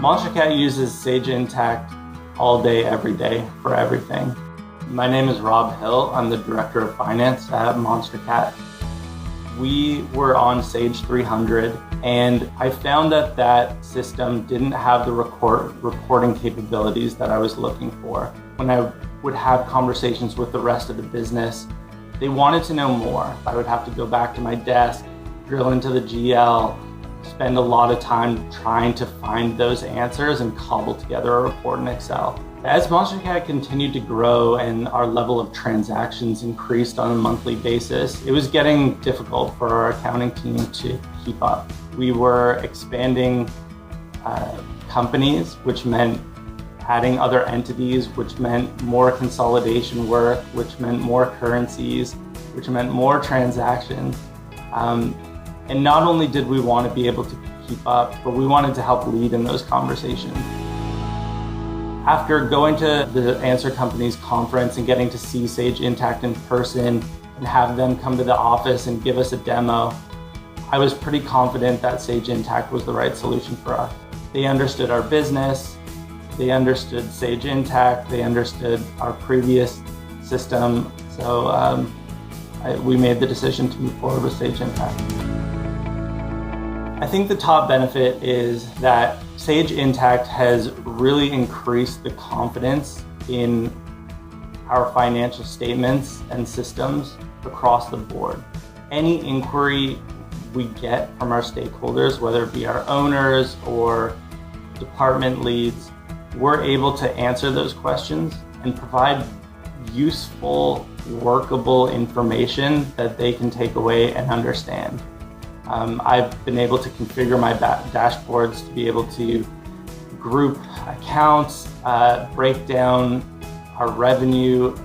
Monstercat uses Sage Intacct all day, every day for everything. My name is Rob Hill. I'm the Director of Finance at Monstercat. We were on Sage 300, and I found that that system didn't have the reporting capabilities that I was looking for. When I would have conversations with the rest of the business, they wanted to know more. I would have to go back to my desk, drill into the GL, spend a lot of time trying to find those answers and cobble together a report in Excel. As Monstercat continued to grow and our level of transactions increased on a monthly basis, it was getting difficult for our accounting team to keep up. We were expanding companies, which meant adding other entities, which meant more consolidation work, which meant more currencies, which meant more transactions. And not only did we want to be able to keep up, but we wanted to help lead in those conversations. After going to the Answer Companies conference and getting to see Sage Intacct in person and have them come to the office and give us a demo, I was pretty confident that Sage Intacct was the right solution for us. They understood our business, they understood Sage Intacct, they understood our previous system, so we made the decision to move forward with Sage Intacct. I think the top benefit is that Sage Intacct has really increased the confidence in our financial statements and systems across the board. Any inquiry we get from our stakeholders, whether it be our owners or department leads, we're able to answer those questions and provide useful, workable information that they can take away and understand. I've been able to configure my dashboards to be able to group accounts, break down our revenue,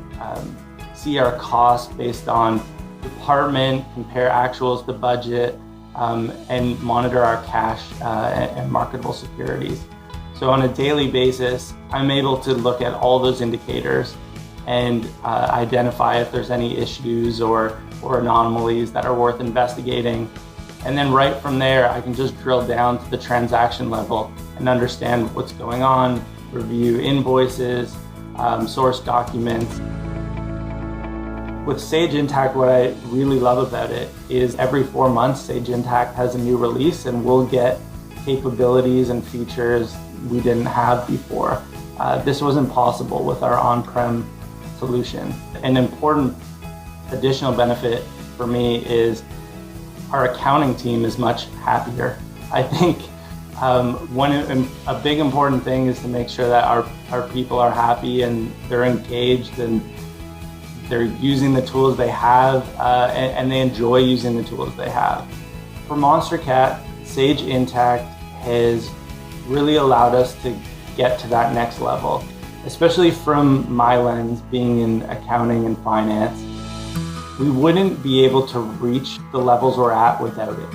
see our costs based on department, compare actuals to budget, and monitor our cash and marketable securities. So on a daily basis, I'm able to look at all those indicators and identify if there's any issues or anomalies that are worth investigating. And then right from there, I can just drill down to the transaction level and understand what's going on, review invoices, source documents. With Sage Intacct, what I really love about it is every 4 months, Sage Intacct has a new release and we'll get capabilities and features we didn't have before. This wasn't possible with our on-prem solution. An important additional benefit for me is our accounting team is much happier. I think a big important thing is to make sure that our people are happy and they're engaged and they're using the tools they have and they enjoy using the tools they have. For Monstercat, Sage Intacct has really allowed us to get to that next level, especially from my lens being in accounting and finance. We wouldn't be able to reach the levels we're at without it.